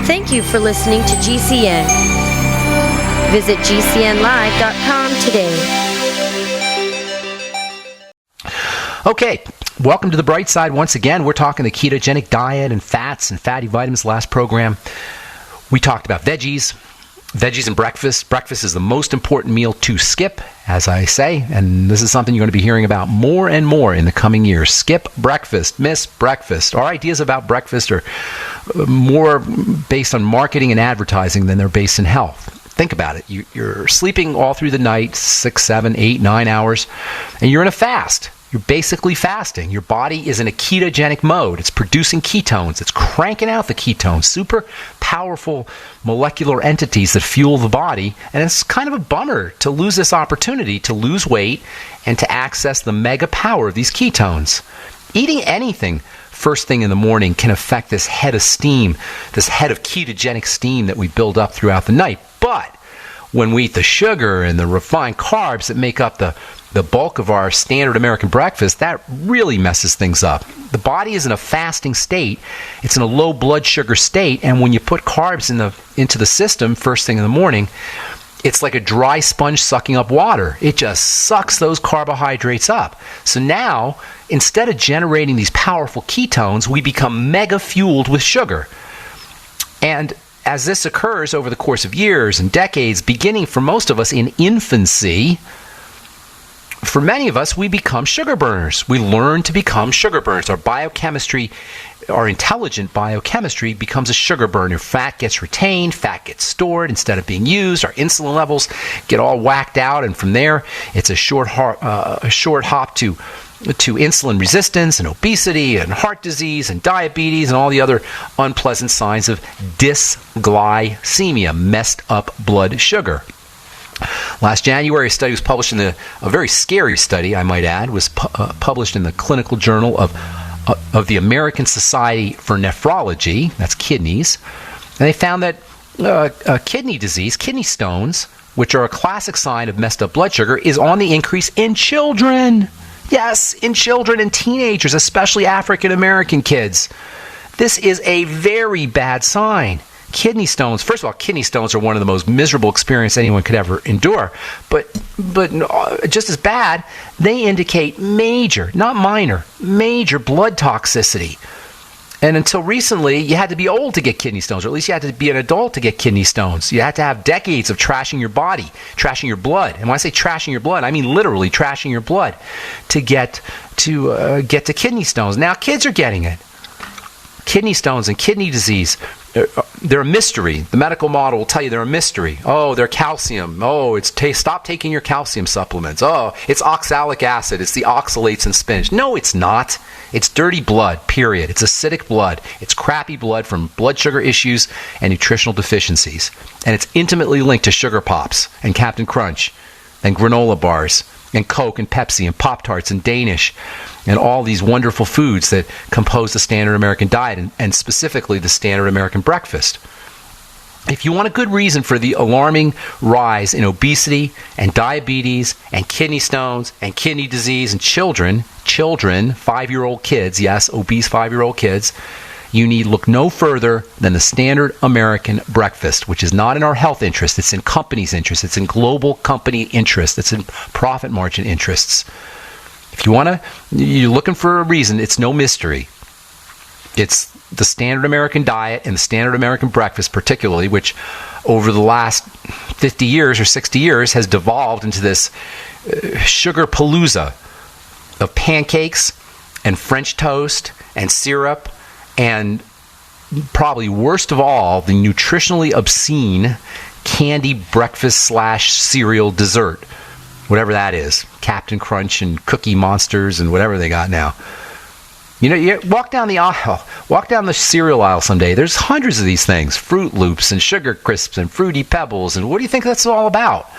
Thank you for listening to GCN. Visit GCNlive.com today. Okay, welcome to the bright side once again. We're talking the ketogenic diet and fats and fatty vitamins. Last program, we talked about veggies and breakfast. Breakfast is the most important meal to skip, as I say, and this is something you're going to be hearing about more and more in the coming years. Skip breakfast, miss breakfast. Our ideas about breakfast are more based on marketing and advertising than they're based in health. Think about it. You're sleeping all through the night, 6, 7, 8, 9 hours, and you're in a fast. You're basically fasting. Your body is in a ketogenic mode. It's producing ketones. It's cranking out the ketones, super powerful molecular entities that fuel the body. And it's kind of a bummer to lose this opportunity to lose weight and to access the mega power of these ketones. Eating anything first thing in the morning can affect this head of steam, this head of ketogenic steam that we build up throughout the night. But when we eat the sugar and the refined carbs that make up the bulk of our standard American breakfast, that really messes things up. The body is in a fasting state. It's in a low blood sugar state, and when you put carbs into the system first thing in the morning, it's like a dry sponge sucking up water. It just sucks those carbohydrates up. So now, instead of generating these powerful ketones, we become mega fueled with sugar. And as this occurs over the course of years and decades, beginning for most of us in infancy, for many of us, we become sugar burners. We learn to become sugar burners. Our biochemistry, our intelligent biochemistry becomes a sugar burner. Fat gets retained, fat gets stored instead of being used. Our insulin levels get all whacked out, and from there, it's a short hop to insulin resistance and obesity and heart disease and diabetes and all the other unpleasant signs of dysglycemia, messed up blood sugar. Last January, a study was published a very scary study, I might add, was published in the Clinical Journal of the American Society for Nephrology, that's kidneys, and they found that kidney disease, kidney stones, which are a classic sign of messed up blood sugar, is on the increase in children. Yes, in children and teenagers, especially African American kids. This is a very bad sign. Kidney stones, first of all, kidney stones are one of the most miserable experiences anyone could ever endure. But just as bad, they indicate major, not minor, major blood toxicity. And until recently, you had to be old to get kidney stones, or at least you had to be an adult to get kidney stones. You had to have decades of trashing your body, trashing your blood. And when I say trashing your blood, I mean literally trashing your blood to get to kidney stones. Now kids are getting it. Kidney stones and kidney disease, they're a mystery. The medical model will tell you they're a mystery. Oh, they're calcium. Oh, stop taking your calcium supplements. Oh, it's oxalic acid. It's the oxalates in spinach. No, it's not. It's dirty blood, period. It's acidic blood. It's crappy blood from blood sugar issues and nutritional deficiencies. And it's intimately linked to sugar pops and Captain Crunch and granola bars and Coke and Pepsi and Pop-Tarts and Danish and all these wonderful foods that compose the standard American diet and specifically the standard American breakfast. If you want a good reason for the alarming rise in obesity and diabetes and kidney stones and kidney disease in children, 5-year-old kids, yes, obese 5-year-old kids, you need look no further than the standard American breakfast, which is not in our health interest. It's in companies' interest. It's in global company interest. It's in profit margin interests. If you're looking for a reason, it's no mystery. It's the standard American diet and the standard American breakfast particularly, which over the last 50 years or 60 years has devolved into this sugar palooza of pancakes and French toast and syrup and probably worst of all, the nutritionally obscene candy breakfast / cereal dessert, whatever that is, Captain Crunch and Cookie Monsters and whatever they got now. You know, you walk down the cereal aisle someday, there's hundreds of these things, Fruit Loops and Sugar Crisps and Fruity Pebbles, and what do you think that's all about?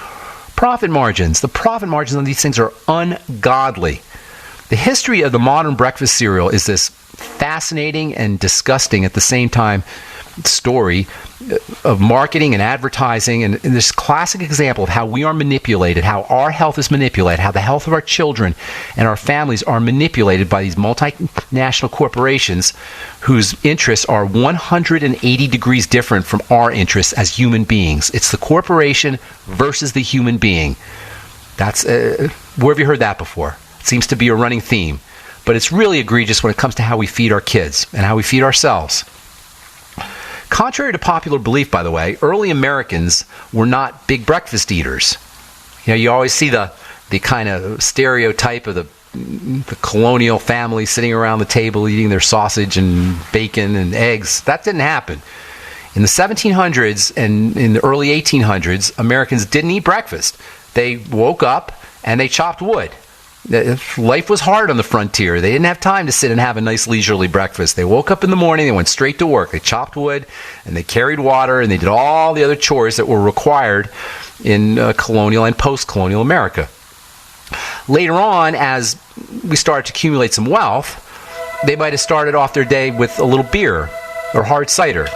Profit margins. The profit margins on these things are ungodly. The history of the modern breakfast cereal is this fascinating and disgusting at the same time story of marketing and advertising, and this classic example of how we are manipulated, how our health is manipulated, how the health of our children and our families are manipulated by these multinational corporations whose interests are 180 degrees different from our interests as human beings. It's the corporation versus the human being. That's where have you heard that before? It seems to be a running theme, but it's really egregious when it comes to how we feed our kids and how we feed ourselves. Contrary to popular belief, by the way, early Americans were not big breakfast eaters. You always see the kind of stereotype of the colonial family sitting around the table eating their sausage and bacon and eggs. That didn't happen. In the 1700s and in the early 1800s, Americans didn't eat breakfast. They woke up and they chopped wood. Life was hard on the frontier. They didn't have time to sit and have a nice leisurely breakfast. They woke up in the morning, they went straight to work. They chopped wood, and they carried water, and they did all the other chores that were required in colonial and post-colonial America. Later on, as we started to accumulate some wealth, they might have started off their day with a little beer or hard cider.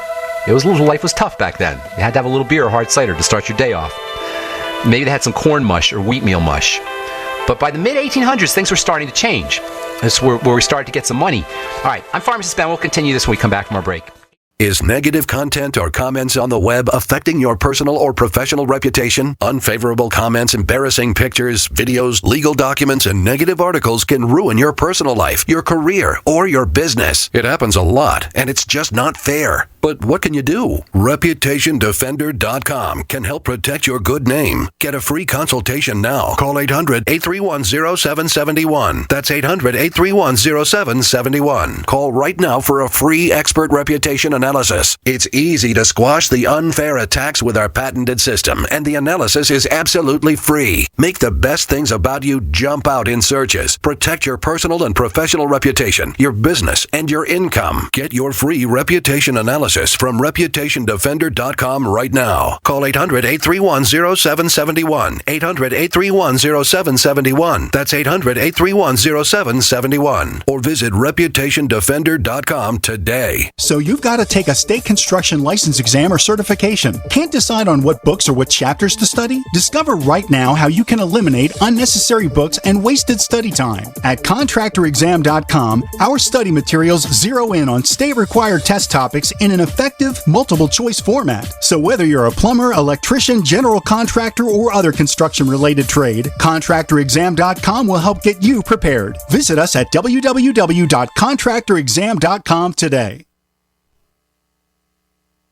Life was tough back then. You had to have a little beer or hard cider to start your day off. Maybe they had some corn mush or wheatmeal mush. But by the mid-1800s, things were starting to change. That's where we started to get some money. All right, I'm Pharmacist Ben. We'll continue this when we come back from our break. Is negative content or comments on the web affecting your personal or professional reputation? Unfavorable comments, embarrassing pictures, videos, legal documents, and negative articles can ruin your personal life, your career, or your business. It happens a lot, and it's just not fair. But what can you do? ReputationDefender.com can help protect your good name. Get a free consultation now. Call 800-831-0771. That's 800-831-0771. Call right now for a free expert reputation analysis. It's easy to squash the unfair attacks with our patented system, and the analysis is absolutely free. Make the best things about you jump out in searches. Protect your personal and professional reputation, your business, and your income. Get your free reputation analysis from ReputationDefender.com right now. Call 800-831-0771. 800-831-0771. That's 800-831-0771. Or visit ReputationDefender.com today. So you've got to take a state construction license exam or certification. Can't decide on what books or what chapters to study? Discover right now how you can eliminate unnecessary books and wasted study time. At ContractorExam.com, our study materials zero in on state-required test topics in an effective, multiple-choice format. So whether you're a plumber, electrician, general contractor, or other construction-related trade, ContractorExam.com will help get you prepared. Visit us at www.contractorexam.com today.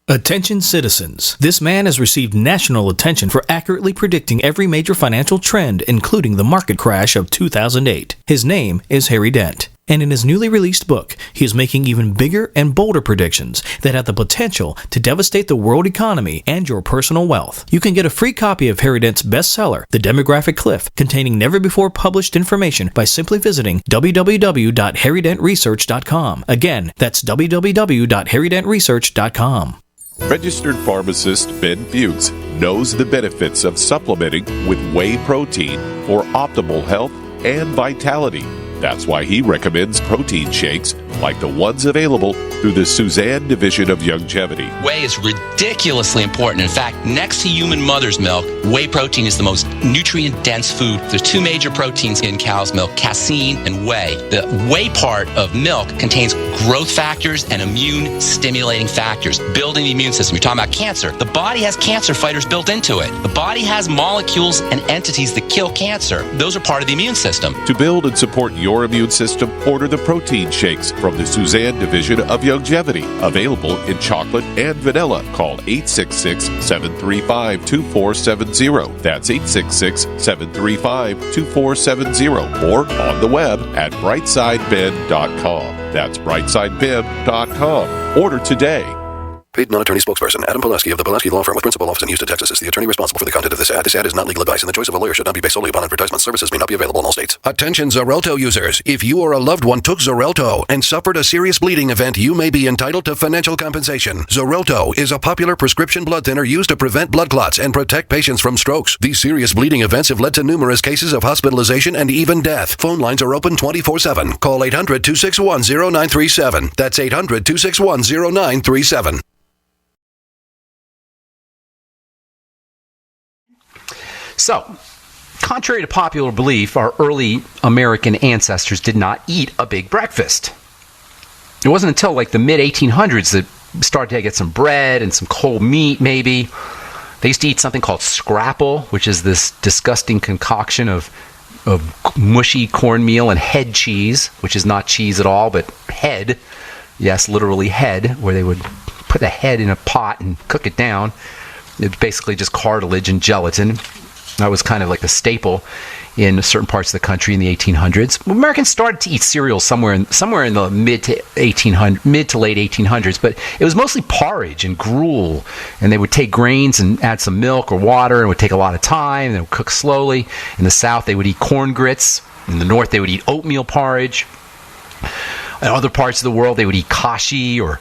Attention citizens. This man has received national attention for accurately predicting every major financial trend, including the market crash of 2008. His name is Harry Dent. And in his newly released book, he is making even bigger and bolder predictions that have the potential to devastate the world economy and your personal wealth. You can get a free copy of Harry Dent's bestseller, The Demographic Cliff, containing never-before-published information by simply visiting www.harrydentresearch.com. Again, that's www.harrydentresearch.com. Registered pharmacist Ben Fuchs knows the benefits of supplementing with whey protein for optimal health and vitality. That's why he recommends protein shakes like the ones available through the Suzanne division of Youngevity. Whey is ridiculously important. In fact, next to human mother's milk, whey protein is the most nutrient-dense food. There's two major proteins in cow's milk, casein and whey. The whey part of milk contains growth factors and immune-stimulating factors, building the immune system. You're talking about cancer. The body has cancer fighters built into it. The body has molecules and entities that kill cancer. Those are part of the immune system. To build and support your immune system, order the protein shakes from the Suzanne division of Youngevity. Available in chocolate and vanilla. Call 866-735-2470. That's 866-735-2470. Or on the web at brightsideben.com. That's brightsideben.com. Order today. Paid non-attorney spokesperson Adam Pulaski of the Pulaski Law Firm with principal office in Houston, Texas is the attorney responsible for the content of this ad. This ad is not legal advice, and the choice of a lawyer should not be based solely upon advertisement. Services may not be available in all states. Attention Xarelto users. If you or a loved one took Xarelto and suffered a serious bleeding event, you may be entitled to financial compensation. Xarelto is a popular prescription blood thinner used to prevent blood clots and protect patients from strokes. These serious bleeding events have led to numerous cases of hospitalization and even death. Phone lines are open 24/7. Call 800-261-0937. That's 800-261-0937. So, contrary to popular belief, our early American ancestors did not eat a big breakfast. It wasn't until like the mid-1800s that started to get some bread and some cold meat, maybe. They used to eat something called scrapple, which is this disgusting concoction of mushy cornmeal and head cheese, which is not cheese at all, but head. Yes, literally head, where they would put the head in a pot and cook it down. It's basically just cartilage and gelatin. That was kind of like a staple in certain parts of the country in the 1800s. Americans started to eat cereal somewhere in the mid to late 1800s, but it was mostly porridge and gruel. And they would take grains and add some milk or water, and it would take a lot of time. They would cook slowly. In the South, they would eat corn grits. In the North, they would eat oatmeal porridge. In other parts of the world, they would eat kashi, or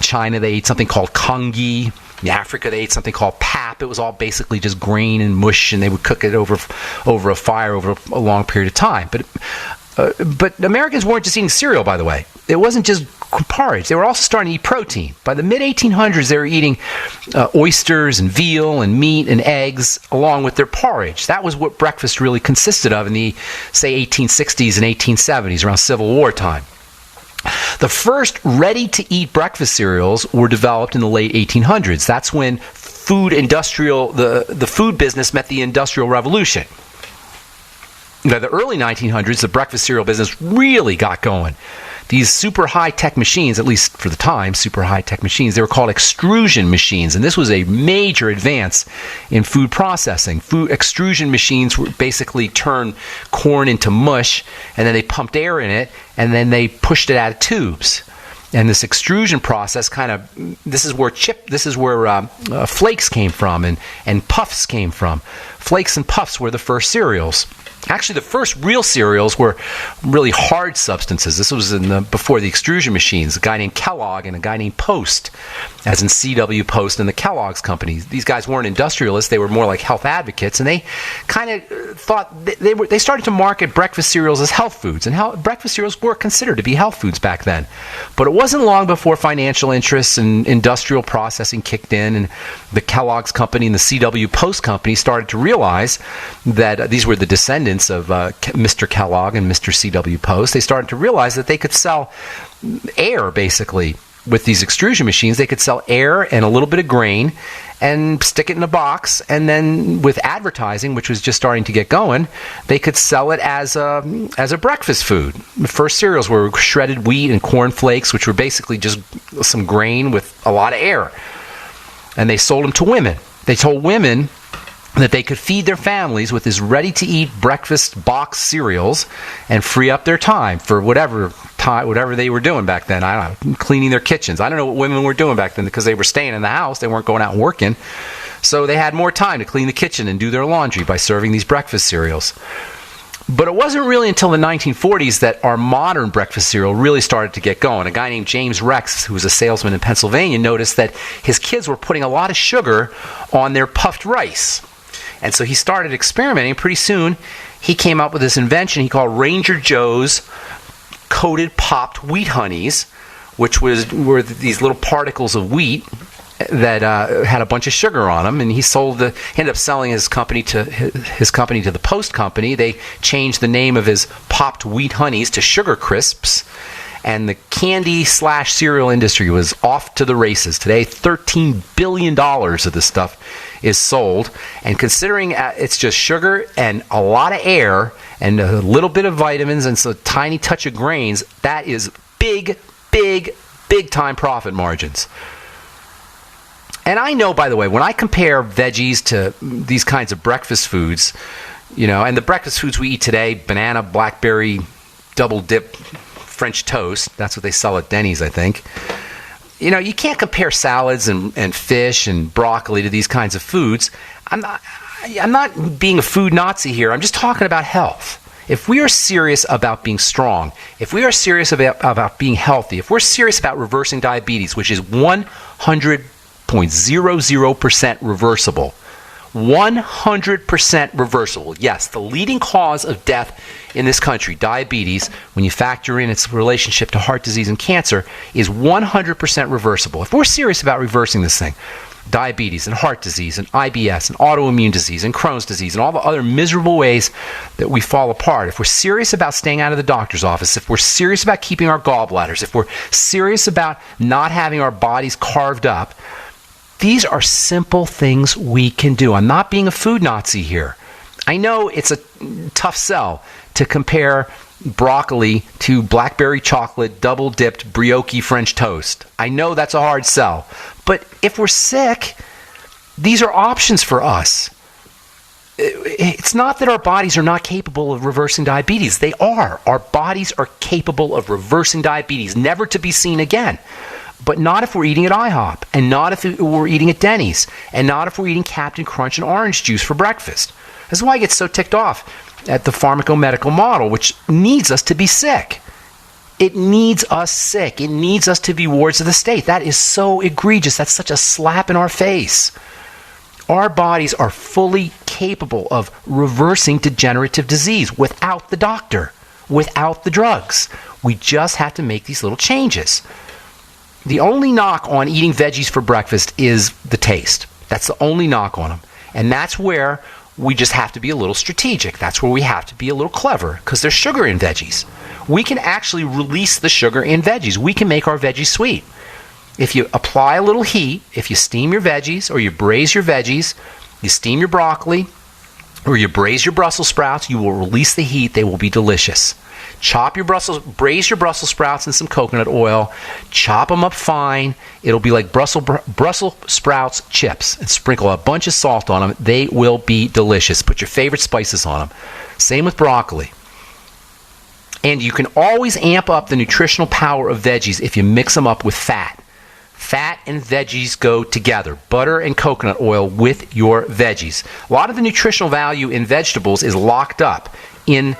China, they ate something called kangi. In Africa, they ate something called pap. It was all basically just grain and mush, and they would cook it over a fire over a long period of time. But Americans weren't just eating cereal, by the way. It wasn't just porridge. They were also starting to eat protein. By the mid-1800s, they were eating oysters and veal and meat and eggs along with their porridge. That was what breakfast really consisted of in the, say, 1860s and 1870s, around Civil War time. The first ready-to-eat breakfast cereals were developed in the late 1800s. That's when the food business met the Industrial Revolution. By the early 1900s, the breakfast cereal business really got going. These super high-tech machines, at least for the time, super high-tech machines, they were called extrusion machines, and this was a major advance in food processing. Extrusion machines would basically turn corn into mush, and then they pumped air in it, and then they pushed it out of tubes. And this extrusion process this is where flakes came from and puffs came from. Flakes and puffs were the first cereals. Actually, the first real cereals were really hard substances. This was before the extrusion machines. A guy named Kellogg and a guy named Post, as in C.W. Post and the Kellogg's company. These guys weren't industrialists. They were more like health advocates, and they kind of thought they started to market breakfast cereals as health foods, and breakfast cereals were considered to be health foods back then. But it wasn't long before financial interests and industrial processing kicked in, and the Kellogg's company and the C.W. Post company started to realize that these were the descendants of Mr. Kellogg and Mr. C.W. Post. They started to realize that they could sell air, basically, with these extrusion machines. They could sell air and a little bit of grain and stick it in a box, and then with advertising, which was just starting to get going, they could sell it as a breakfast food. The first cereals were shredded wheat and corn flakes, which were basically just some grain with a lot of air. And they sold them to women. They told women that they could feed their families with this ready-to-eat breakfast box cereals and free up their time for whatever they were doing back then. I don't know, cleaning their kitchens. I don't know what women were doing back then because they were staying in the house. They weren't going out and working. So they had more time to clean the kitchen and do their laundry by serving these breakfast cereals. But it wasn't really until the 1940s that our modern breakfast cereal really started to get going. A guy named James Rex, who was a salesman in Pennsylvania, noticed that his kids were putting a lot of sugar on their puffed rice. And so he started experimenting. Pretty soon, he came up with this invention he called Ranger Joe's coated popped wheat honeys, which were these little particles of wheat that had a bunch of sugar on them. And he ended up selling his company to the Post Company. They changed the name of his popped wheat honeys to Sugar Crisps. And the candy/cereal industry was off to the races. Today, $13 billion of this stuff is sold. And considering it's just sugar and a lot of air and a little bit of vitamins and a tiny touch of grains, that is big, big, big time profit margins. And I know, by the way, when I compare veggies to these kinds of breakfast foods, and the breakfast foods we eat today, banana, blackberry, double dip, French toast, that's what they sell at Denny's, I think. you can't compare salads and fish and broccoli to these kinds of foods. I'm not being a food Nazi here. I'm just talking about health. If we are serious about being strong, if we are serious about being healthy, if we're serious about reversing diabetes, which is 100.00% reversible, 100% reversible. Yes, the leading cause of death in this country, diabetes, when you factor in its relationship to heart disease and cancer, is 100% reversible. If we're serious about reversing this thing, diabetes and heart disease and IBS and autoimmune disease and Crohn's disease and all the other miserable ways that we fall apart, if we're serious about staying out of the doctor's office, if we're serious about keeping our gallbladders, if we're serious about not having our bodies carved up, these are simple things we can do. I'm not being a food Nazi here. I know it's a tough sell to compare broccoli to blackberry chocolate double-dipped brioche French toast. I know that's a hard sell. But if we're sick, these are options for us. It's not that our bodies are not capable of reversing diabetes. They are. Our bodies are capable of reversing diabetes, never to be seen again. But not if we're eating at IHOP, and not if we're eating at Denny's, and not if we're eating Captain Crunch and orange juice for breakfast. That's why I get so ticked off at the pharmacomedical model, which needs us to be sick. It needs us sick. It needs us to be wards of the state. That is so egregious. That's such a slap in our face. Our bodies are fully capable of reversing degenerative disease without the doctor, without the drugs. We just have to make these little changes. The only knock on eating veggies for breakfast is the taste. That's the only knock on them. And that's where we just have to be a little strategic. That's where we have to be a little clever, because there's sugar in veggies. We can actually release the sugar in veggies. We can make our veggies sweet. If you apply a little heat, if you steam your veggies or you braise your veggies, you steam your broccoli or you braise your Brussels sprouts, you will release the heat. They will be delicious. Braise your Brussels sprouts in some coconut oil, chop them up fine. It'll be like Brussels sprouts chips, and sprinkle a bunch of salt on them. They will be delicious. Put your favorite spices on them. Same with broccoli. And you can always amp up the nutritional power of veggies if you mix them up with fat. Fat and veggies go together. Butter and coconut oil with your veggies. A lot of the nutritional value in vegetables is locked up in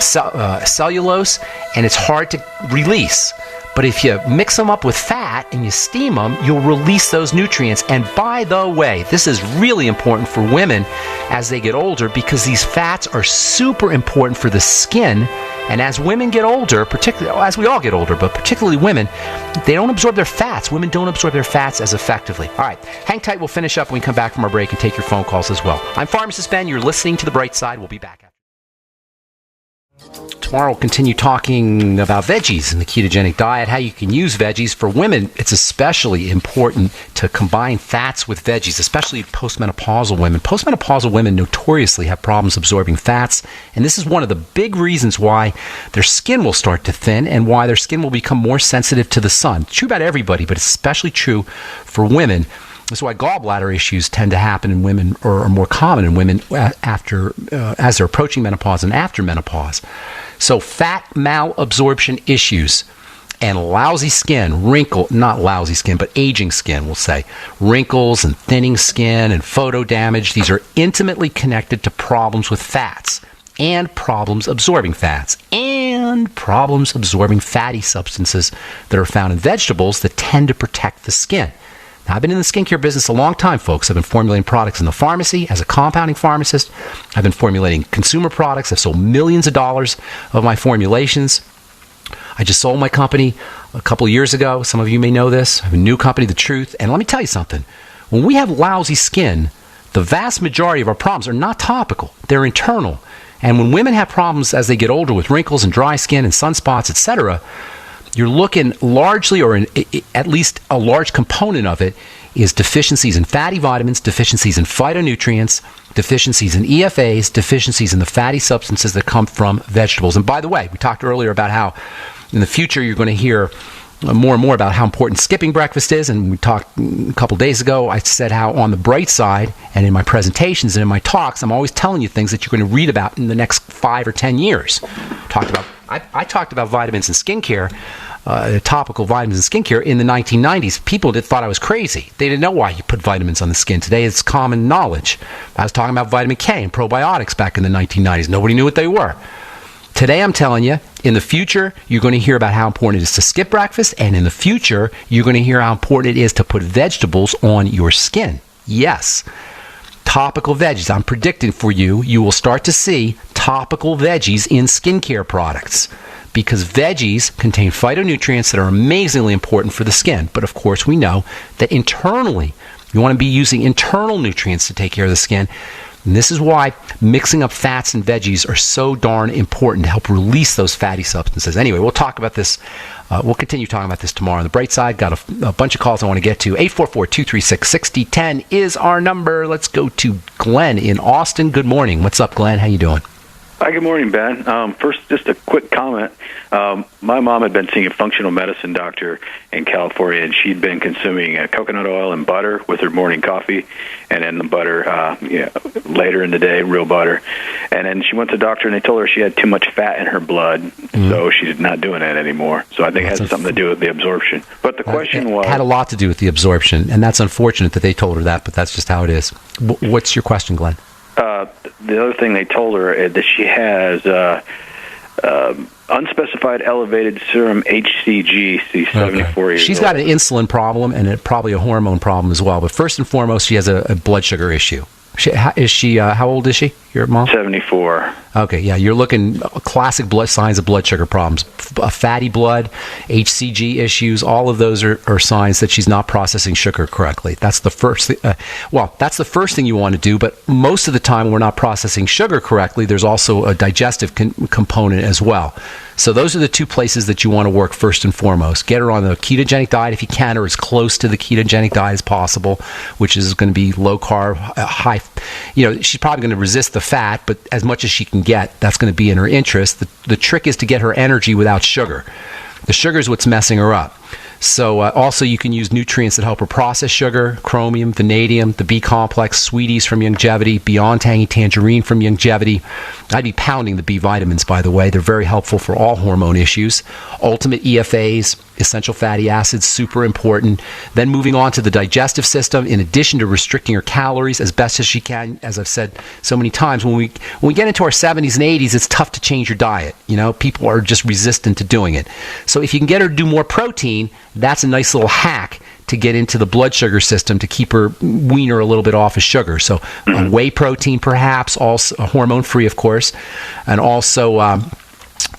cellulose, and it's hard to release. But if you mix them up with fat and you steam them, you'll release those nutrients. And by the way, this is really important for women as they get older, because these fats are super important for the skin. And as women get older, particularly as we all get older, but particularly women, they don't absorb their fats. Women don't absorb their fats as effectively. All right, hang tight. We'll finish up when we come back from our break and take your phone calls as well. I'm Pharmacist Ben. You're listening to The Bright Side. We'll be back after. Tomorrow we'll continue talking about veggies and the ketogenic diet, how you can use veggies. For women, it's especially important to combine fats with veggies, especially postmenopausal women. Postmenopausal women notoriously have problems absorbing fats, and this is one of the big reasons why their skin will start to thin and why their skin will become more sensitive to the sun. It's true about everybody, but it's especially true for women. That's why gallbladder issues tend to happen in women, or are more common in women after as they're approaching menopause and after menopause. So fat malabsorption issues and lousy skin, not lousy skin, but aging skin, we'll say, wrinkles and thinning skin and photo damage, these are intimately connected to problems with fats and problems absorbing fats and problems absorbing fatty substances that are found in vegetables that tend to protect the skin. I've been in the skincare business a long time, folks. I've been formulating products in the pharmacy as a compounding pharmacist. I've been formulating consumer products. I've sold millions of dollars of my formulations. I just sold my company a couple of years ago. Some of you may know this. I have a new company, The Truth. And let me tell you something. When we have lousy skin, the vast majority of our problems are not topical. They're internal. And when women have problems as they get older with wrinkles and dry skin and sunspots, etc., you're looking largely, or at least a large component of it, is deficiencies in fatty vitamins, deficiencies in phytonutrients, deficiencies in EFAs, deficiencies in the fatty substances that come from vegetables. And by the way, we talked earlier about how in the future you're going to hear more and more about how important skipping breakfast is. And we talked a couple days ago, I said how on the bright side, and in my presentations and in my talks, I'm always telling you things that you're going to read about in the next 5 or 10 years. I talked about vitamins and skincare topical vitamins in skincare in the 1990s, people thought I was crazy. They didn't know why you put vitamins on the skin. Today, it's common knowledge. I was talking about vitamin K and probiotics back in the 1990s. Nobody knew what they were. Today, I'm telling you, in the future, you're going to hear about how important it is to skip breakfast, and in the future, you're going to hear how important it is to put vegetables on your skin. Yes. Topical veggies. I'm predicting for you, you will start to see topical veggies in skincare products, because veggies contain phytonutrients that are amazingly important for the skin. But of course, we know that internally, you want to be using internal nutrients to take care of the skin. And this is why mixing up fats and veggies are so darn important to help release those fatty substances. Anyway, we'll talk about this. We'll continue talking about this tomorrow. On the bright side, got a bunch of calls I want to get to. 844-236-6010 is our number. Let's go to Glen in Austin. Good morning. What's up, Glen? How you doing? Hi, good morning, Ben. First, just a quick comment. My mom had been seeing a functional medicine doctor in California, and she'd been consuming coconut oil and butter with her morning coffee, and then the butter later in the day, real butter. And then she went to the doctor, and they told her she had too much fat in her blood, so she's not doing that anymore. So I think it has something to do with the absorption. But the question was... It had a lot to do with the absorption, and that's unfortunate that they told her that, but that's just how it is. What's your question, Glenn? The other thing they told her is that she has unspecified elevated serum HCG. She's 74 years old. She's got an insulin problem and probably a hormone problem as well. But first and foremost, she has a blood sugar issue. How old is she, your mom? 74. Okay, yeah, you're looking classic signs of blood sugar problems. Fatty blood, HCG issues, all of those are signs that she's not processing sugar correctly. That's the first thing. That's the first thing you want to do, but most of the time when we're not processing sugar correctly, there's also a digestive component as well. So those are the two places that you want to work first and foremost. Get her on the ketogenic diet if you can, or as close to the ketogenic diet as possible, which is going to be low carb, high. She's probably going to resist the fat, but as much as she can get, that's going to be in her interest. The trick is to get her energy without sugar. The sugar is what's messing her up. So also you can use nutrients that help her process sugar, chromium, vanadium, the B complex, sweeties from Youngevity, Beyond Tangy Tangerine from Youngevity. I'd be pounding the B vitamins, by the way. They're very helpful for all hormone issues. Ultimate EFAs, essential fatty acids, super important. Then moving on to the digestive system, in addition to restricting her calories as best as she can, as I've said so many times, when we get into our 70s and 80s, it's tough to change your diet. People are just resistant to doing it. So if you can get her to do more protein, that's a nice little hack to get into the blood sugar system to keep her, wean her a little bit off of sugar. So whey protein perhaps, also hormone-free, of course, and also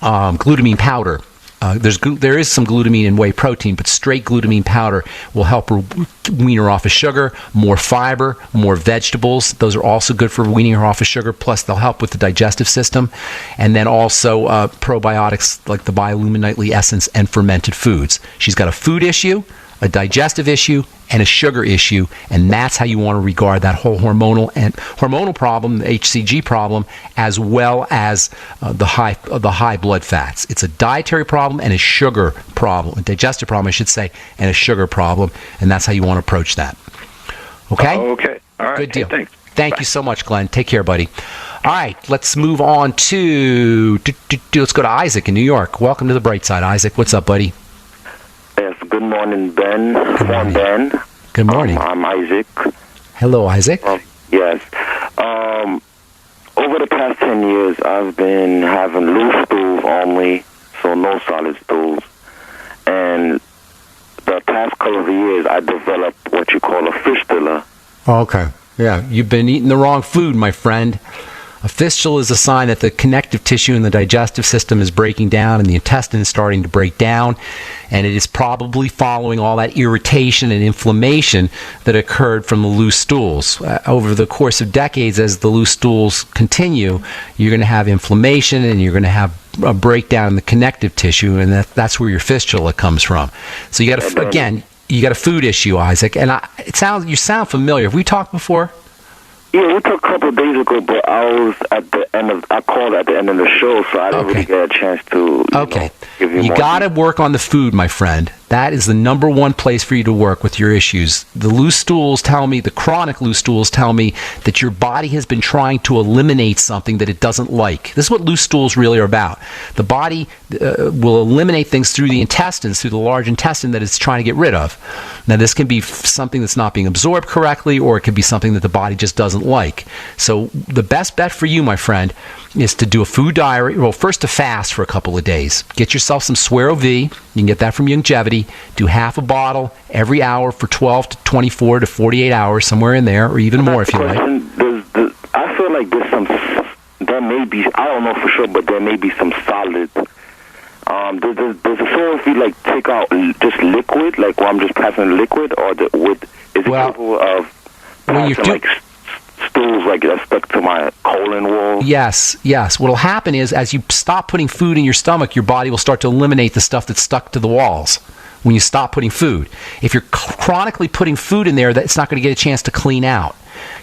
glutamine powder. There is some glutamine in whey protein, but straight glutamine powder will help her wean her off of sugar. More fiber, more vegetables. Those are also good for weaning her off of sugar. Plus, they'll help with the digestive system. And then also probiotics like the bioluminitely essence and fermented foods. She's got a food issue, a digestive issue, and a sugar issue, and that's how you want to regard that whole hormonal problem, the HCG problem, as well as the high blood fats. It's a dietary problem and a sugar problem, a digestive problem, I should say, and a sugar problem, and that's how you want to approach that. Okay? Okay. All right. Good deal. Okay, thanks. Thank you so much, Glenn. Take care, buddy. All right, let's move on let's go to Isaac in New York. Welcome to the bright side, Isaac. What's up, buddy? Yes, good morning, Ben. Good morning. Ben. Good morning. I'm Isaac. Hello, Isaac. Yes. Over the past 10 years, I've been having loose stools only, so no solid stools. And the past couple of years, I developed what you call a fistula. Okay. Yeah, you've been eating the wrong food, my friend. A fistula is a sign that the connective tissue in the digestive system is breaking down and the intestine is starting to break down, and it is probably following all that irritation and inflammation that occurred from the loose stools. Over the course of decades, as the loose stools continue, you're going to have inflammation and you're going to have a breakdown in the connective tissue, and that's where your fistula comes from. So you got a food issue, Isaac, and you sound familiar. Have we talked before? Yeah, we talked a couple of days ago, but I called at the end of the show, so I didn't really get a chance to give you more. You got to work on the food, my friend. That is the number one place for you to work with your issues. The loose stools tell me, the chronic loose stools tell me that your body has been trying to eliminate something that it doesn't like. This is what loose stools really are about. The body will eliminate things through the intestines, through the large intestine that it's trying to get rid of. Now, this can be something that's not being absorbed correctly, or it could be something that the body just doesn't like. So the best bet for you, my friend, is to do a food diary. Well, first to fast for a couple of days. Get yourself some Suero V. You can get that from Longevity. Do half a bottle every hour for 12 to 24 to 48 hours, somewhere in there, or even more if you like. I feel like there may be, I don't know for sure, but there may be some solid. Does the Suero V like take out just liquid, like where I'm just passing liquid, or is it capable of passing like stools like that stuck to my colon wall? Yes. What will happen is, as you stop putting food in your stomach, your body will start to eliminate the stuff that's stuck to the walls when you stop putting food. If you're chronically putting food in there, it's not going to get a chance to clean out.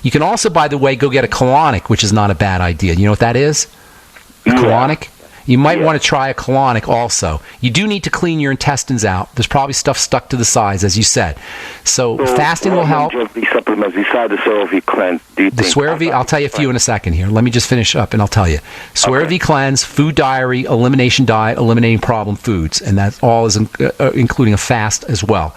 You can also, by the way, go get a colonic, which is not a bad idea. You know what that is? Colonic? You might want to try a colonic also. You do need to clean your intestines out. There's probably stuff stuck to the sides, as you said. So fasting will help. Supplements besides the Suero V cleanse, the Suero V, I'll tell you a few in a second here. Let me just finish up and I'll tell you. Suero V cleanse, food diary, elimination diet, eliminating problem foods, and that all is including a fast as well.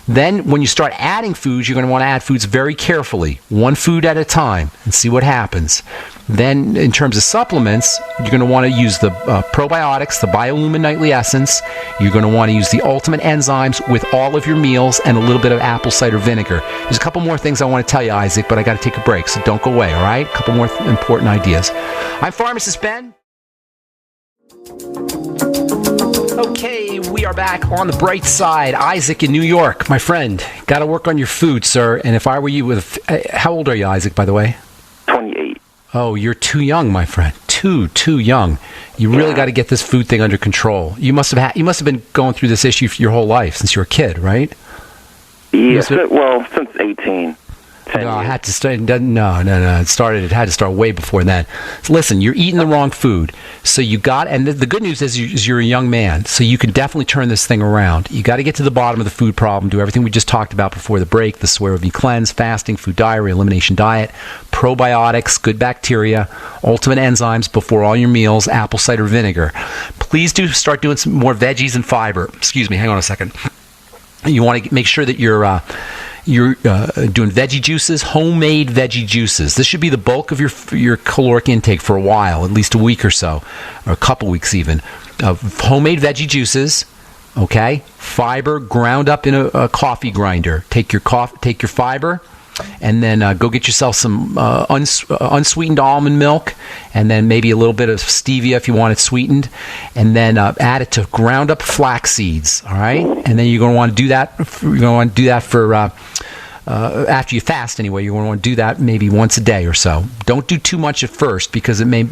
Then when you start adding foods, you're going to want to add foods very carefully, one food at a time, and see what happens. Then in terms of supplements, you're going to want to use the probiotics, the Biolumin Nightly Essence. You're going to want to use the Ultimate Enzymes with all of your meals and a little bit of apple cider vinegar. There's a couple more things I want to tell you, Isaac, but I got to take a break, so don't go away, all right? A couple more important ideas. I'm Pharmacist Ben. Okay, we are back on the bright side. Isaac in New York, my friend. Got to work on your food, sir. And if I were you, how old are you, Isaac, by the way? 28. Oh, you're too young, my friend. Too young. You really got to get this food thing under control. You must have been going through this issue for your whole life since you were a kid, right? Yeah, since 18. No, I had to start. No. It had to start way before then. So listen, you're eating the wrong food. So and the good news is you're a young man, so you can definitely turn this thing around. You got to get to the bottom of the food problem. Do everything we just talked about before the break: the Suero V cleanse, fasting, food diary, elimination diet, probiotics, good bacteria, ultimate enzymes before all your meals, apple cider vinegar. Please do start doing some more veggies and fiber. Excuse me, hang on a second. You want to make sure that you're doing veggie juices, homemade veggie juices. This should be the bulk of your caloric intake for a while, at least a week or so, or a couple weeks even. Homemade veggie juices, okay? Fiber ground up in a coffee grinder. Take your fiber, and then go get yourself some unsweetened almond milk, and then maybe a little bit of stevia if you want it sweetened, and then add it to ground up flax seeds. All right, and then you're going to want to do that. You're going to want to do that for after you fast anyway. You're going to want to do that maybe once a day or so. Don't do too much at first, because it may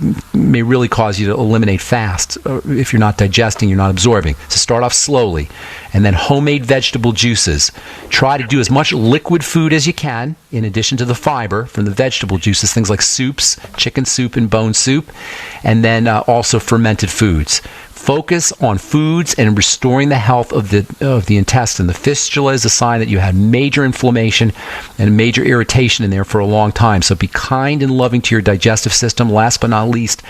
really cause you to eliminate fast if you're not digesting, you're not absorbing. So start off slowly, and then homemade vegetable juices. Try to do as much liquid food as you can in addition to the fiber from the vegetable juices, things like soups, chicken soup and bone soup, and then also fermented foods. Focus on foods and restoring the health of the intestine. The fistula is a sign that you had major inflammation and major irritation in there for a long time. So be kind and loving to your digestive system. Last but not least,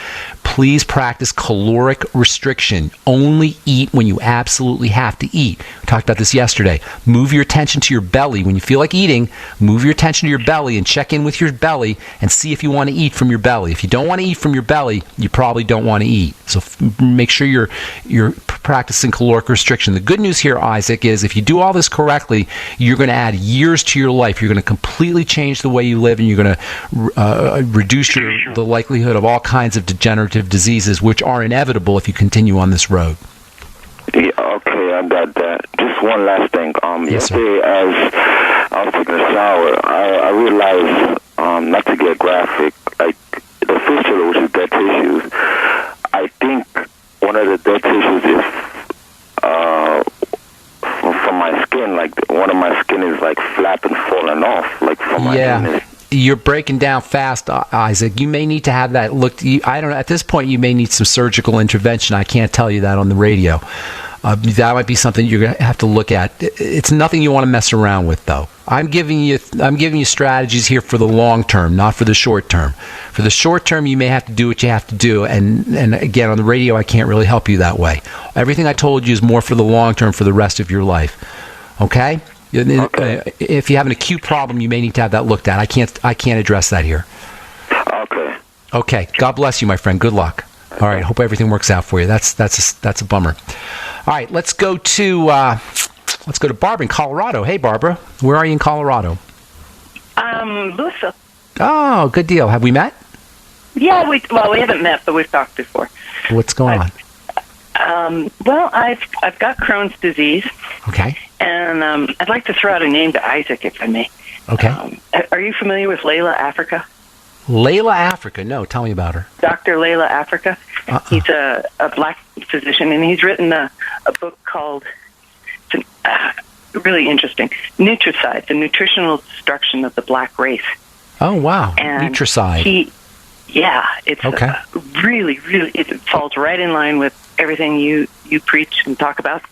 please practice caloric restriction. Only eat when you absolutely have to eat. We talked about this yesterday. Move your attention to your belly. When you feel like eating, move your attention to your belly and check in with your belly and see if you want to eat from your belly. If you don't want to eat from your belly, you probably don't want to eat. So make sure you're practicing caloric restriction. The good news here, Isaac, is if you do all this correctly, you're going to add years to your life. You're going to completely change the way you live, and you're going to reduce the likelihood of all kinds of degenerative diseases, which are inevitable if you continue on this road. Yeah, okay, I got that. Just one last thing. Yesterday, as I was taking a shower, I realized, not to get graphic, like the fistula, which is dead tissues, I think one of the dead tissues is from my skin. Like one of my skin is like flapping, falling off, like from my penis. You're breaking down fast, Isaac. You may need to have that looked. I don't know. At this point, you may need some surgical intervention. I can't tell you that on the radio. That might be something you're going to have to look at. It's nothing you want to mess around with, though. I'm giving you strategies here for the long term, not for the short term. For the short term, you may have to do what you have to do, and again, on the radio, I can't really help you that way. Everything I told you is more for the long term, for the rest of your life. Okay? If you have an acute problem, you may need to have that looked at. I can't address that here. Okay. God bless you, my friend. Good luck. All right. Hope everything works out for you. That's a bummer. All right. Let's go to Barbara in Colorado. Hey, Barbara. Where are you in Colorado? Louisville. Oh, good deal. Have we met? Yeah. We haven't met, but we've talked before. What's going on? Well, I've got Crohn's disease. Okay. And I'd like to throw out a name to Isaac, if I may. Okay. Are you familiar with Layla Africa? Layla Africa? No, tell me about her. Dr. Layla Africa. He's a black physician, and he's written a book called, really interesting, Nutricide, the Nutritional Destruction of the Black Race. Oh, wow. And Nutricide. It's really, really, it falls right in line with everything you preach and talk about.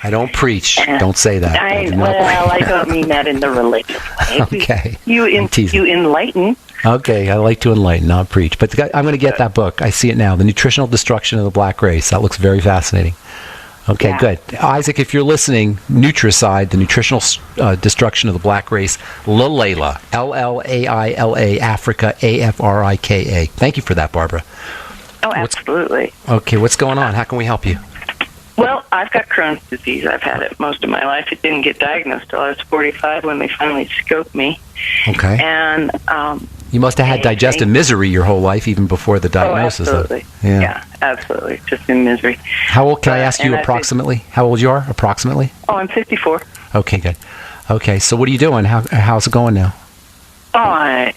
I don't preach. Don't say that. I don't mean that in the religious way. Okay. You enlighten. Okay, I like to enlighten, not preach. But I'm going to get that book. I see it now. The Nutritional Destruction of the Black Race. That looks very fascinating. Okay, good. Isaac, if you're listening, Nutricide, the Nutritional Destruction of the Black Race, Layla, Llaila, Africa, Afrika. Thank you for that, Barbara. Oh, absolutely. Okay, what's going on? How can we help you? Well, I've got Crohn's disease. I've had it most of my life. It didn't get diagnosed till I was 45 when they finally scoped me. Okay. And you must have had digestive misery your whole life, even before the diagnosis. Oh, absolutely. Yeah, absolutely. Just in misery. How old? Can I ask you approximately? How old you are, approximately? Oh, I'm 54. Okay, good. Okay, so what are you doing? How's it going now? Oh, I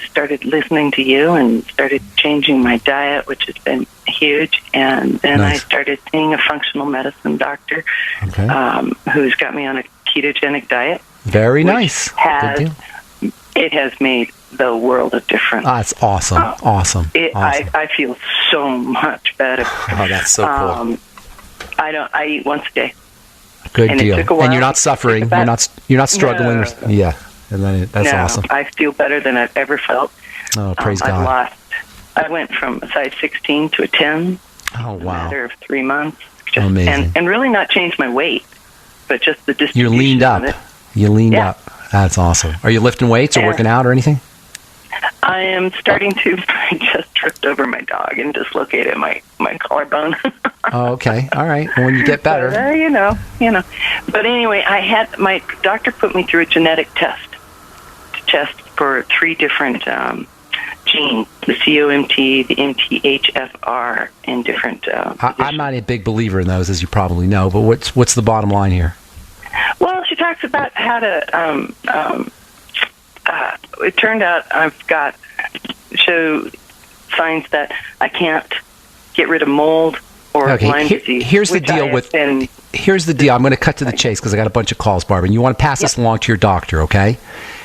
started listening to you and started changing my diet, which has been huge. And then I started seeing a functional medicine doctor who's got me on a ketogenic diet. Very nice. Good deal. It has made the world of difference. That's awesome. Awesome. I feel so much better. Oh, that's so cool. I eat once a day. Good deal. And you're not suffering. You're not struggling. No. Yeah. And then that's awesome. I feel better than I've ever felt. Oh, praise God. I went from a size 16 to a 10. Oh, wow. In a matter of 3 months. Amazing. And really not changed my weight, but just the distribution. You're leaned up. You leaned up. That's awesome. Are you lifting weights or working out or anything? I am starting to. I just tripped over my dog and dislocated my collarbone. Oh, okay. All right. Well, when you get better. But, you know. But anyway, my doctor put me through a genetic test to test for 3 different genes, the COMT, the MTHFR, and different... I'm not a big believer in those, as you probably know, but what's the bottom line here? Well, she talks about how to... it turned out I've got signs that I can't get rid of mold or Lyme disease. Here's the deal Here's the deal. I'm going to cut to the chase because I got a bunch of calls, Barbara. And you want to pass this along to your doctor, okay?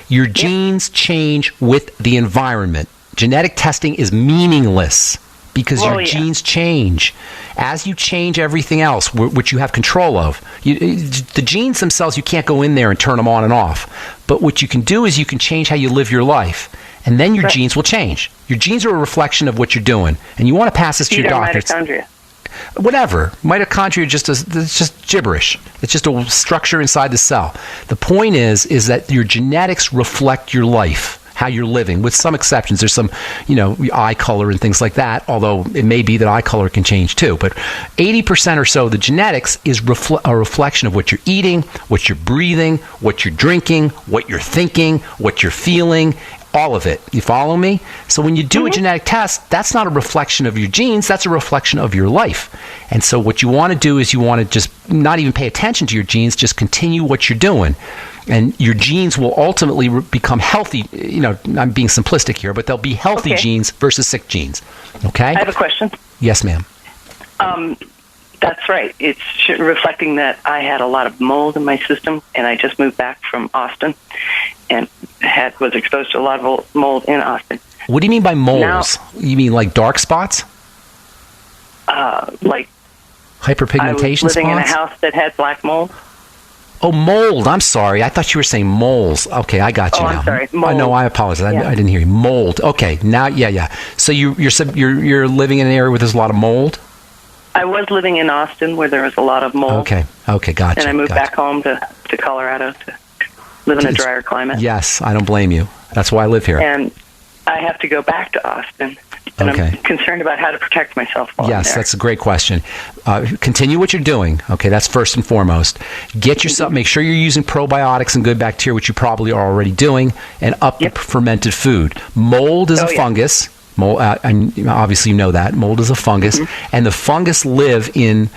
Your genes change with the environment. Genetic testing is meaningless because your genes change. As you change everything else, which you have control of, the genes themselves, you can't go in there and turn them on and off. But what you can do is you can change how you live your life. And then your genes will change. Your genes are a reflection of what you're doing. And you want to pass this to your doctor. Mitochondria. Whatever. Mitochondria it's just gibberish. It's just a structure inside the cell. The point is that your genetics reflect your life, how you're living, with some exceptions. There's some, eye color and things like that, although it may be that eye color can change too. But 80% or so of the genetics is a reflection of what you're eating, what you're breathing, what you're drinking, what you're thinking, what you're feeling, all of it. You follow me? So when you do a genetic test, that's not a reflection of your genes, that's a reflection of your life. And so what you want to do is you want to just not even pay attention to your genes, just continue what you're doing. And your genes will ultimately become healthy. I'm being simplistic here, but they'll be healthy genes versus sick genes. Okay? I have a question. Yes, ma'am. That's right. It's reflecting that I had a lot of mold in my system, and I just moved back from Austin. and was exposed to a lot of mold in Austin. What do you mean by moles? You mean like dark spots? Like hyperpigmentation I was living spots? in a house that had black mold. Oh, mold. I'm sorry. I thought you were saying moles. Okay, I got you now. I'm sorry. Oh, no, I apologize. I didn't hear you. Mold. Okay, now, yeah. So you're living in an area where there's a lot of mold? I was living in Austin where there was a lot of mold. Okay, gotcha. And I moved back home to Colorado to live in a drier climate. Yes, I don't blame you. That's why I live here. And I have to go back to Austin. And I'm concerned about how to protect myself while I'm there. That's a great question. Continue what you're doing. Okay, that's first and foremost. Get yourself, make sure you're using probiotics and good bacteria, which you probably are already doing, and the fermented food. Mold is a fungus. Mold, and obviously you know that. Mold is a fungus, and the fungus live in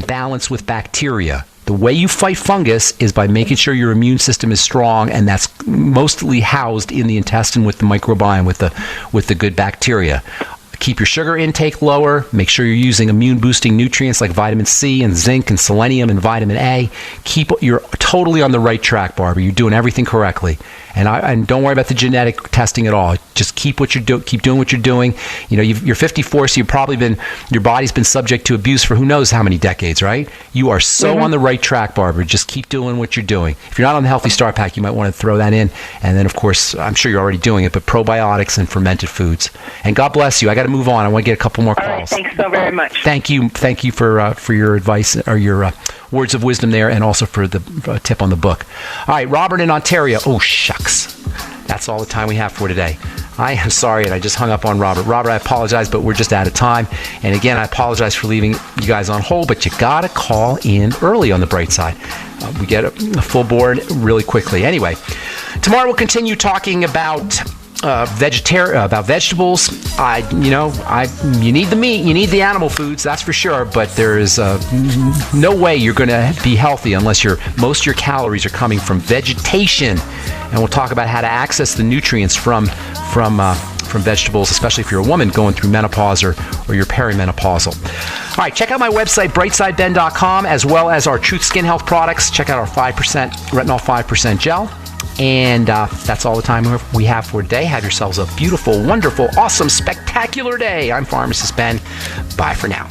balance with bacteria. The way you fight fungus is by making sure your immune system is strong, and that's mostly housed in the intestine with the microbiome, with the good bacteria. Keep your sugar intake lower. Make sure you're using immune-boosting nutrients like vitamin C and zinc and selenium and vitamin A. You're totally on the right track, Barbara. You're doing everything correctly. And don't worry about the genetic testing at all. Just keep doing what you're doing. You know, you're 54, so your body's been subject to abuse for who knows how many decades, right? You are so on the right track, Barbara. Just keep doing what you're doing. If you're not on the Healthy Start Pack, you might want to throw that in. And then, of course, I'm sure you're already doing it, but probiotics and fermented foods. And God bless you. I got to move on. I want to get a couple more calls. All right, thanks so very much. Thank you for your advice or your words of wisdom there, and also for the tip on the book. All right, Robert in Ontario. Oh, shucks. That's all the time we have for today. I am sorry, and I just hung up on Robert. Robert, I apologize, but we're just out of time. And again, I apologize for leaving you guys on hold, but you got to call in early on the bright side. We get a full board really quickly. Anyway, tomorrow we'll continue talking about about vegetables. You need the meat, you need the animal foods, that's for sure, but there is no way you're going to be healthy unless most of your calories are coming from vegetation. And we'll talk about how to access the nutrients from vegetables, especially if you're a woman going through menopause or you're perimenopausal. All right, check out my website, brightsideben.com, as well as our Truth Skin Health products. Check out our 5% retinol 5% gel. And that's all the time we have for today. Have yourselves a beautiful, wonderful, awesome, spectacular day. I'm Pharmacist Ben. Bye for now.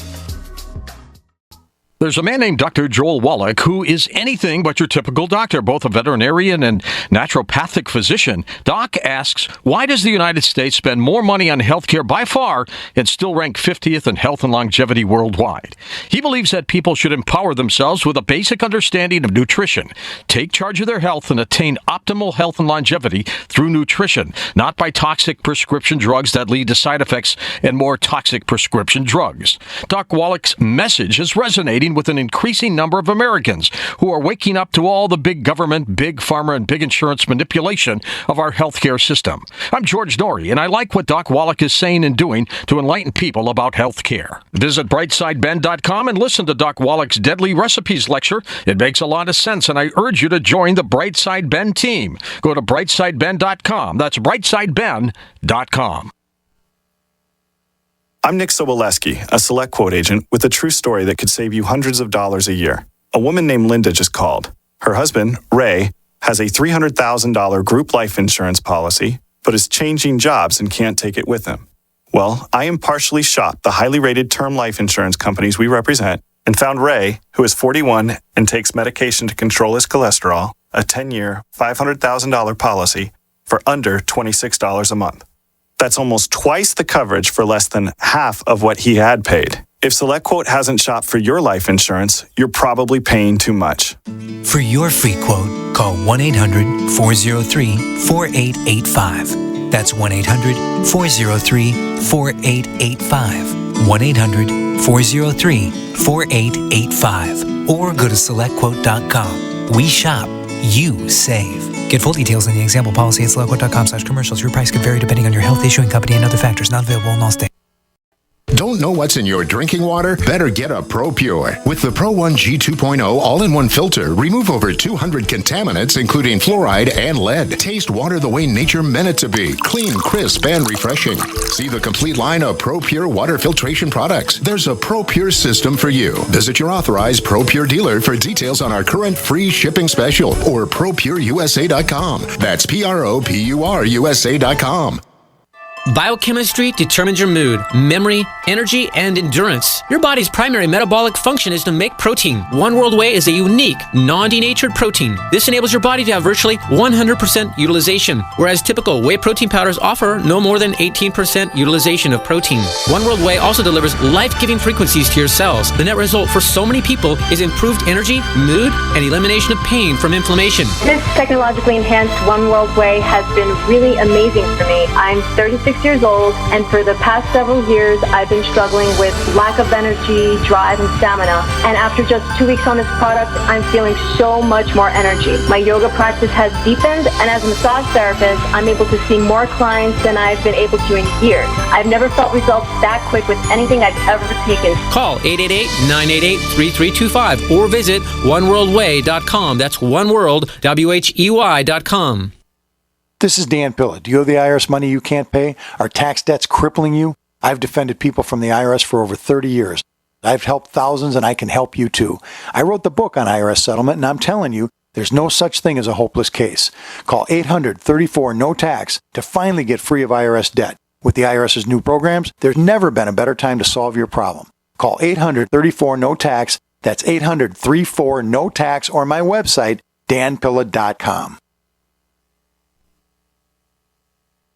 There's a man named Dr. Joel Wallach who is anything but your typical doctor, both a veterinarian and naturopathic physician. Doc asks, why does the United States spend more money on healthcare by far and still rank 50th in health and longevity worldwide? He believes that people should empower themselves with a basic understanding of nutrition, take charge of their health, and attain optimal health and longevity through nutrition, not by toxic prescription drugs that lead to side effects and more toxic prescription drugs. Doc Wallach's message is resonating with an increasing number of Americans who are waking up to all the big government, big pharma, and big insurance manipulation of our healthcare system. I'm George Norrie, and I like what Doc Wallach is saying and doing to enlighten people about healthcare. Visit brightsideben.com and listen to Doc Wallach's Deadly Recipes lecture. It makes a lot of sense, and I urge you to join the Brightside Ben team. Go to brightsideben.com. That's brightsideben.com. I'm Nick Soboleski, a Select Quote agent with a true story that could save you hundreds of dollars a year. A woman named Linda just called. Her husband, Ray, has a $300,000 group life insurance policy, but is changing jobs and can't take it with him. Well, I impartially shopped the highly rated term life insurance companies we represent and found Ray, who is 41 and takes medication to control his cholesterol, a 10-year, $500,000 policy for under $26 a month. That's almost twice the coverage for less than half of what he had paid. If SelectQuote hasn't shopped for your life insurance, you're probably paying too much. For your free quote, call 1-800-403-4885. That's 1-800-403-4885. 1-800-403-4885. Or go to SelectQuote.com. We shop, you save. Get full details in the example policy at SelectQuote.com/commercials. Your price could vary depending on your health, issuing company, and other factors. Not available in all states. Don't know what's in your drinking water? Better get a ProPure. With the Pro 1 G2.0 all-in-one filter, remove over 200 contaminants, including fluoride and lead. Taste water the way nature meant it to be. Clean, crisp, and refreshing. See the complete line of ProPure water filtration products. There's a ProPure system for you. Visit your authorized ProPure dealer for details on our current free shipping special or ProPureUSA.com. That's ProPureUSA.com. Biochemistry determines your mood, memory, energy, and endurance. Your body's primary metabolic function is to make protein. One World Whey is a unique, non-denatured protein. This enables your body to have virtually 100% utilization, whereas typical whey protein powders offer no more than 18% utilization of protein. One World Whey also delivers life-giving frequencies to your cells. The net result for so many people is improved energy, mood, and elimination of pain from inflammation. This technologically enhanced One World Whey has been really amazing for me. I'm 36 years old, and for the past several years, I've been struggling with lack of energy, drive, and stamina. And after just 2 weeks on this product, I'm feeling so much more energy. My yoga practice has deepened, and as a massage therapist, I'm able to see more clients than I've been able to in years. I've never felt results that quick with anything I've ever taken. Call 888-988-3325 or visit oneworldwhey.com. That's oneworld.com. This is Dan Pilla. Do you owe the IRS money you can't pay? Are tax debts crippling you? I've defended people from the IRS for over 30 years. I've helped thousands, and I can help you too. I wrote the book on IRS settlement, and I'm telling you, there's no such thing as a hopeless case. Call 800-34-NO-TAX to finally get free of IRS debt. With the IRS's new programs, there's never been a better time to solve your problem. Call 800-34-NO-TAX. That's 800-34-NO-TAX, or my website, danpilla.com.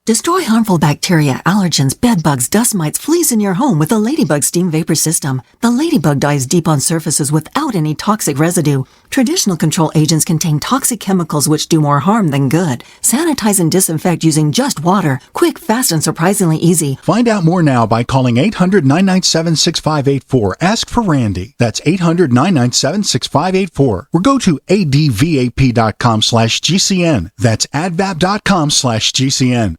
Destroy harmful bacteria, allergens, bedbugs, dust mites, fleas in your home with the Ladybug Steam Vapor System. The Ladybug dives deep on surfaces without any toxic residue. Traditional control agents contain toxic chemicals which do more harm than good. Sanitize and disinfect using just water. Quick, fast, and surprisingly easy. Find out more now by calling 800-997-6584. Ask for Randy. That's 800-997-6584. Or go to advap.com/GCN. That's advap.com/GCN.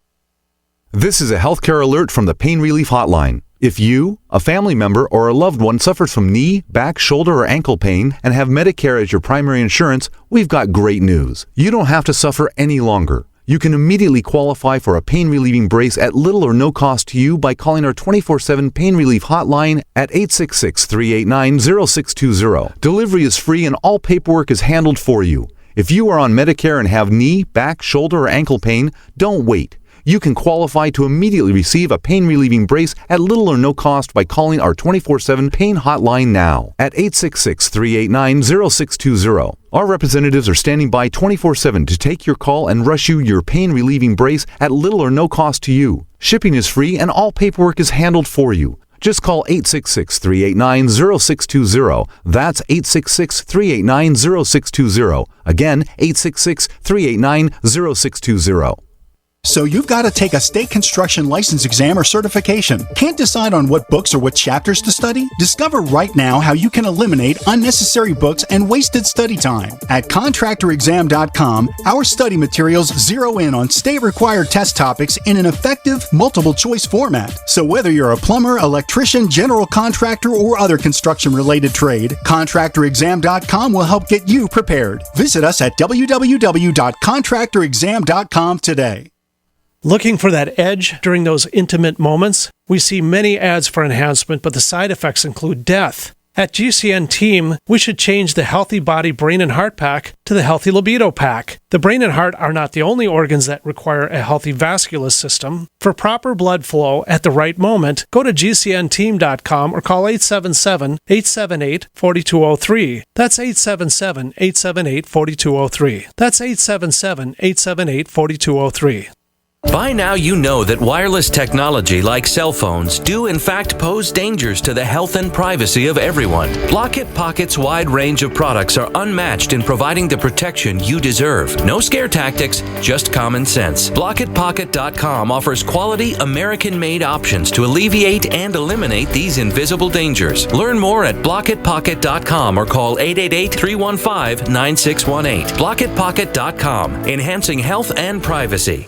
This is a healthcare alert from the Pain Relief Hotline. If you, a family member, or a loved one suffers from knee, back, shoulder, or ankle pain and have Medicare as your primary insurance, we've got great news. You don't have to suffer any longer. You can immediately qualify for a pain-relieving brace at little or no cost to you by calling our 24/7 Pain Relief Hotline at 866-389-0620. Delivery is free and all paperwork is handled for you. If you are on Medicare and have knee, back, shoulder, or ankle pain, don't wait. You can qualify to immediately receive a pain-relieving brace at little or no cost by calling our 24/7 Pain Hotline now at 866-389-0620. Our representatives are standing by 24/7 to take your call and rush you your pain-relieving brace at little or no cost to you. Shipping is free and all paperwork is handled for you. Just call 866-389-0620. That's 866-389-0620. Again, 866-389-0620. So you've got to take a state construction license exam or certification. Can't decide on what books or what chapters to study? Discover right now how you can eliminate unnecessary books and wasted study time. At contractorexam.com, our study materials zero in on state-required test topics in an effective, multiple-choice format. So whether you're a plumber, electrician, general contractor, or other construction-related trade, contractorexam.com will help get you prepared. Visit us at www.contractorexam.com today. Looking for that edge during those intimate moments? We see many ads for enhancement, but the side effects include death. At GCN Team, we should change the Healthy Body Brain and Heart Pack to the Healthy Libido Pack. The brain and heart are not the only organs that require a healthy vascular system. For proper blood flow at the right moment, go to GCNteam.com or call 877-878-4203. That's 877-878-4203. That's 877-878-4203. By now you know that wireless technology like cell phones do in fact pose dangers to the health and privacy of everyone. Blockit Pocket's wide range of products are unmatched in providing the protection you deserve. No scare tactics, just common sense. BlockitPocket.com offers quality American-made options to alleviate and eliminate these invisible dangers. Learn more at BlockitPocket.com or call 888-315-9618. BlockitPocket.com, enhancing health and privacy.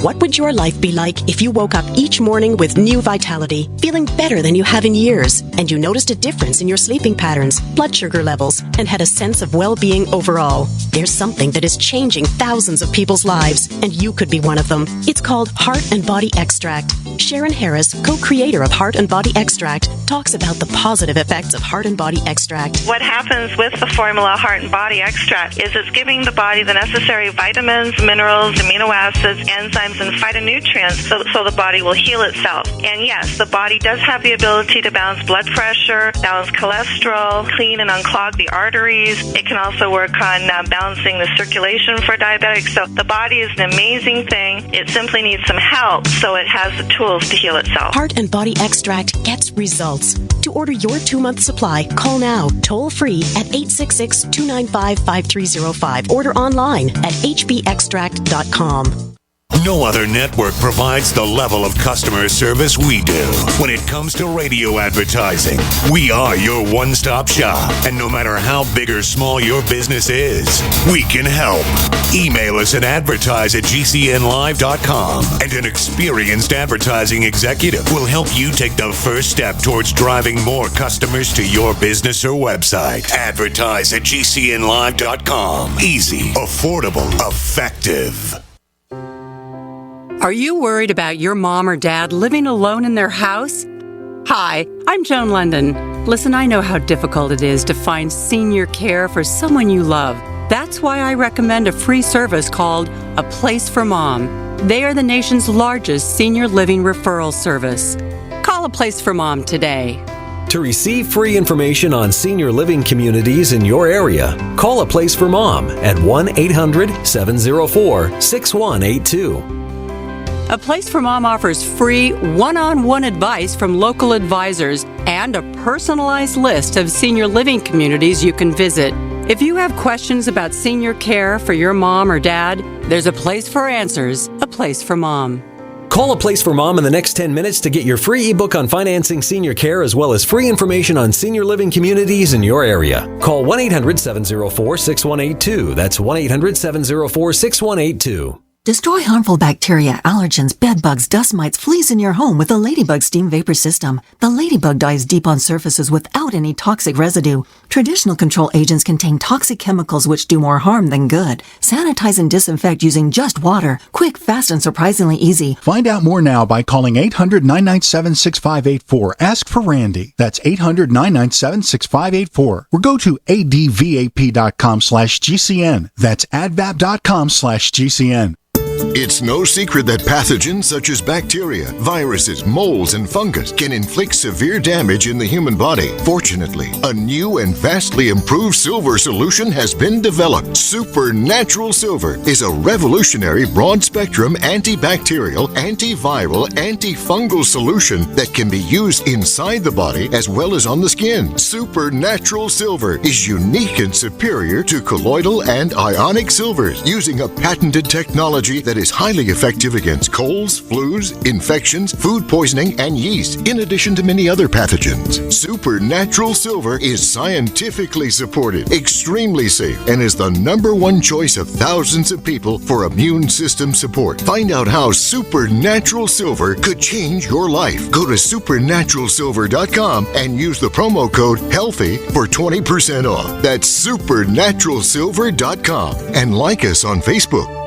What would your life be like if you woke up each morning with new vitality, feeling better than you have in years, and you noticed a difference in your sleeping patterns, blood sugar levels, and had a sense of well-being overall? There's something that is changing thousands of people's lives, and you could be one of them. It's called Heart and Body Extract. Sharon Harris, co-creator of Heart and Body Extract, talks about the positive effects of Heart and Body Extract. What happens with the formula Heart and Body Extract is it's giving the body the necessary vitamins, minerals, amino acids, enzymes, and phytonutrients so the body will heal itself. And yes, the body does have the ability to balance blood pressure, balance cholesterol, clean and unclog the arteries. It can also work on balancing the circulation for diabetics. So the body is an amazing thing. It simply needs some help so it has the tools to heal itself. Heart and Body Extract gets results. To order your 2-month supply, call now, toll free at 866-295-5305. Order online at hbextract.com. No other network provides the level of customer service we do. When it comes to radio advertising, we are your one-stop shop. And no matter how big or small your business is, we can help. Email us at advertise@gcnlive.com, and an experienced advertising executive will help you take the first step towards driving more customers to your business or website. Advertise@gcnlive.com. Easy, affordable, effective. Are you worried about your mom or dad living alone in their house? Hi, I'm Joan London. Listen, I know how difficult it is to find senior care for someone you love. That's why I recommend a free service called A Place for Mom. They are the nation's largest senior living referral service. Call A Place for Mom today. To receive free information on senior living communities in your area, call A Place for Mom at 1-800-704-6182. A Place for Mom offers free one-on-one advice from local advisors and a personalized list of senior living communities you can visit. If you have questions about senior care for your mom or dad, there's a place for answers, A Place for Mom. Call A Place for Mom in the next 10 minutes to get your free ebook on financing senior care as well as free information on senior living communities in your area. Call 1-800-704-6182. That's 1-800-704-6182. Destroy harmful bacteria, allergens, bed bugs, dust mites, fleas in your home with the Ladybug Steam Vapor System. The Ladybug dives deep on surfaces without any toxic residue. Traditional control agents contain toxic chemicals which do more harm than good. Sanitize and disinfect using just water. Quick, fast, and surprisingly easy. Find out more now by calling 800-997-6584. Ask for Randy. That's 800-997-6584. Or go to advap.com/GCN. That's advap.com/GCN. It's no secret that pathogens such as bacteria, viruses, molds, and fungus can inflict severe damage in the human body. Fortunately, a new and vastly improved silver solution has been developed. Supernatural Silver is a revolutionary broad-spectrum antibacterial, antiviral, antifungal solution that can be used inside the body as well as on the skin. Supernatural Silver is unique and superior to colloidal and ionic silvers, using a patented technology that is highly effective against colds, flus, infections, food poisoning, and yeast, in addition to many other pathogens. Supernatural Silver is scientifically supported, extremely safe, and is the #1 choice of thousands of people for immune system support. Find out how Supernatural Silver could change your life. Go to supernaturalsilver.com and use the promo code HEALTHY for 20% off. That's supernaturalsilver.com, and like us on Facebook.